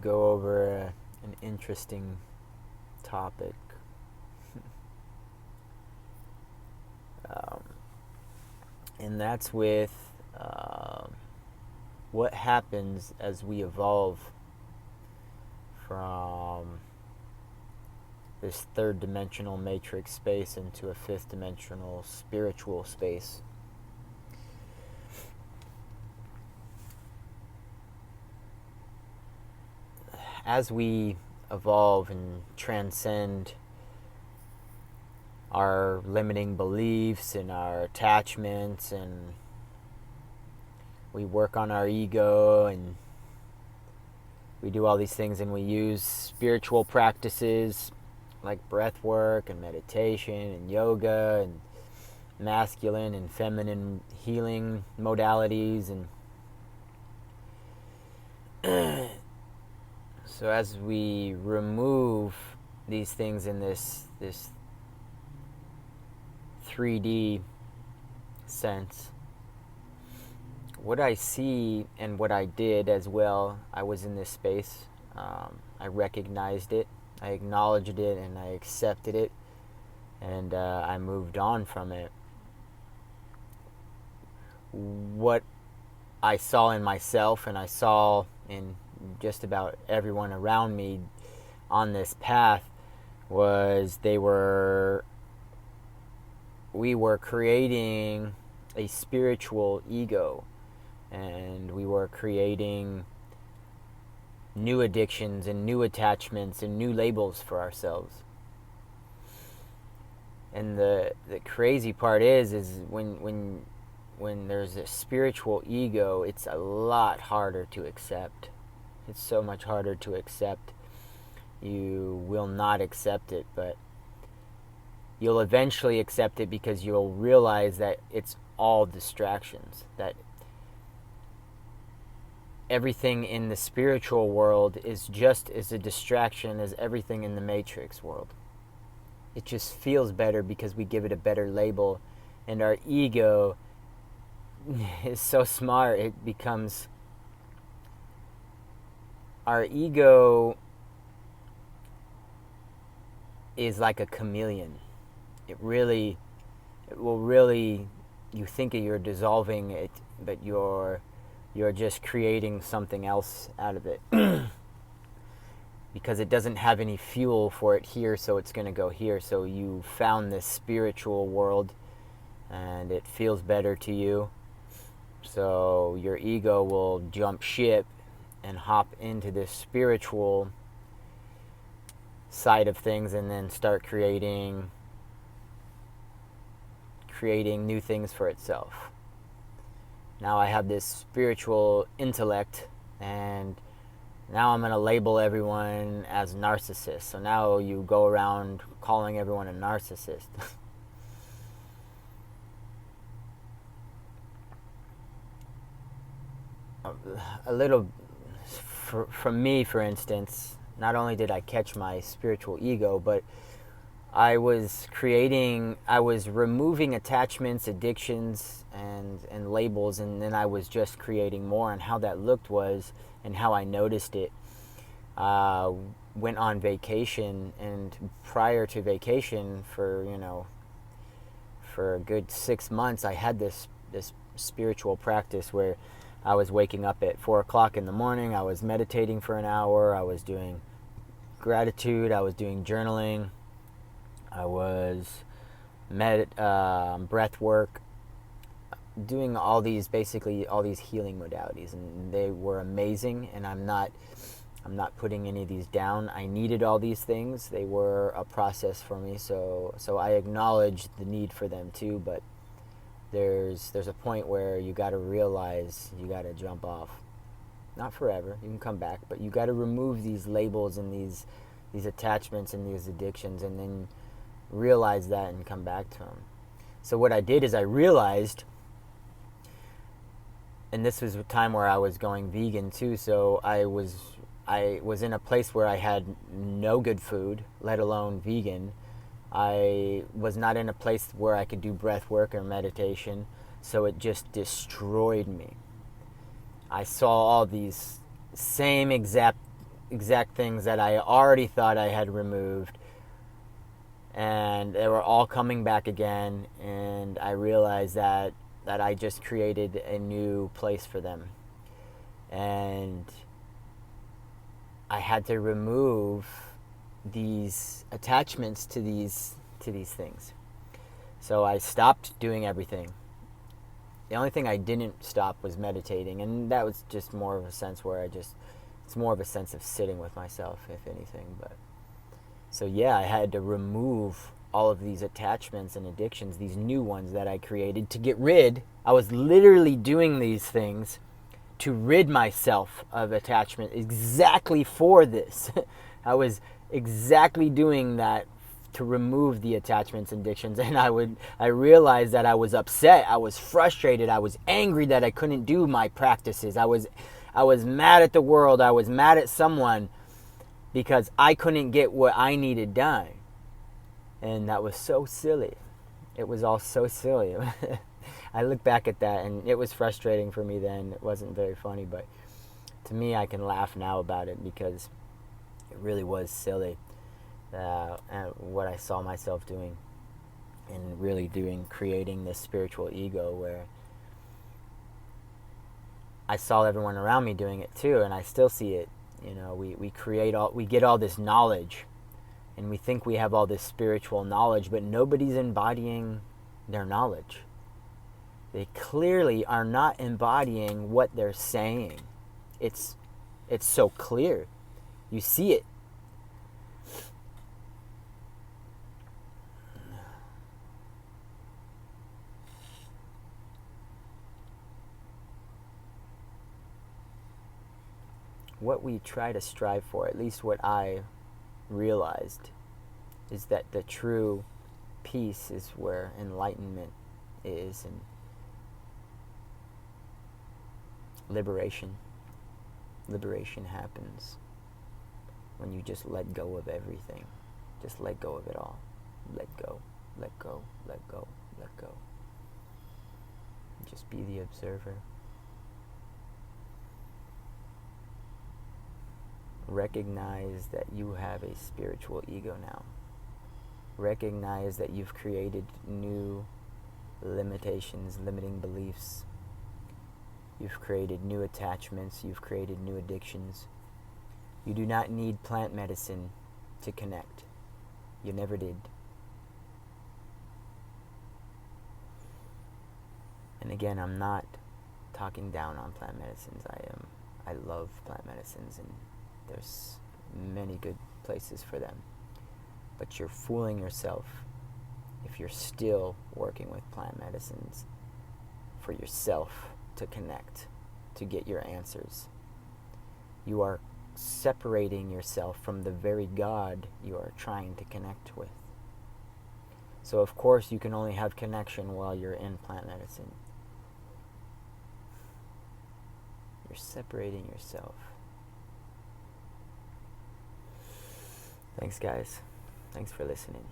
go over an interesting topic. um, and that's with what happens as we evolve from this third dimensional matrix space into a fifth dimensional spiritual space. As we evolve and transcend our limiting beliefs and our attachments, and we work on our ego, and we do all these things, and we use spiritual practices like breath work and meditation and yoga and masculine and feminine healing modalities. And so as we remove these things in this 3D sense, what I see and what I did as well, I was in this space. I recognized it, I acknowledged it, and I accepted it, and I moved on from it. What I saw in myself, and I saw in just about everyone around me on this path, was we were creating a spiritual ego, and we were creating new addictions and new attachments and new labels for ourselves. And the crazy part is when there's a spiritual ego, it's a lot harder to accept. It's so much harder to accept. You will not accept it, but you'll eventually accept it because you'll realize that it's all distractions, that everything in the spiritual world is just as a distraction as everything in the matrix world. It just feels better because we give it a better label, and our ego is so smart, it becomes... Our ego is like a chameleon. It will really, you think you're dissolving it, but you're just creating something else out of it. Because it doesn't have any fuel for it here, so it's going to go here. So you found this spiritual world, and it feels better to you. So your ego will jump ship and hop into this spiritual side of things, and then start creating new things for itself. Now I have this spiritual intellect, and now I'm going to label everyone as narcissists. So now you go around calling everyone a narcissist. A little... From me, for instance, not only did I catch my spiritual ego, but I was removing attachments, addictions, and labels, and then I was just creating more. And how that looked was, and how I noticed it, went on vacation, and prior to vacation, for a good 6 months, I had this spiritual practice where I was waking up at 4 o'clock in the morning. I was meditating for an hour. I was doing gratitude. I was doing journaling. I was breath work, doing all these healing modalities, and they were amazing. And I'm not putting any of these down. I needed all these things. They were a process for me. So I acknowledge the need for them too. But there's a point where you got to realize you got to jump off. Not forever, you can come back, but you got to remove these labels and these attachments and these addictions, and then realize that and come back to them. So what I did is I realized, and this was a time where I was going vegan too, so I was in a place where I had no good food, let alone vegan. I was not in a place where I could do breath work or meditation, so it just destroyed me. I saw all these same exact exact things that I already thought I had removed, and they were all coming back again, and I realized that I just created a new place for them. And I had to remove these attachments to these things. So I stopped doing everything. The only thing I didn't stop was meditating, and that was just more of a sense where it's more of a sense of sitting with myself, if anything. But so yeah, I had to remove all of these attachments and addictions, these new ones that I created to get rid. I was literally doing these things to rid myself of attachment exactly for this. I was exactly doing that to remove the attachments and addictions, and I realized that I was upset, I was frustrated, I was angry that I couldn't do my practices. I was mad at the world, I was mad at someone because I couldn't get what I needed done. And that was so silly. It was all so silly. I look back at that and it was frustrating for me then. It wasn't very funny, but to me I can laugh now about it because it really was silly. What I saw myself doing and really creating this spiritual ego where I saw everyone around me doing it too, and I still see it. You know, we get all this knowledge, and we think we have all this spiritual knowledge, but nobody's embodying their knowledge. They clearly are not embodying what they're saying. It's so clear. You see it. What we try to strive for, at least what I realized, is that the true peace is where enlightenment is, and liberation happens when you just let go of everything. Just let go of it all. Let go, let go, let go, let go. Just be the observer. Recognize that you have a spiritual ego now. Recognize that you've created new limitations, limiting beliefs. You've created new attachments. You've created new addictions. You do not need plant medicine to connect. You never did. And again, I'm not talking down on plant medicines. I love plant medicines, and there's many good places for them. But you're fooling yourself if you're still working with plant medicines for yourself to connect, to get your answers. You are separating yourself from the very God you are trying to connect with. So of course you can only have connection while you're in plant medicine. You're separating yourself. Thanks, guys. Thanks for listening.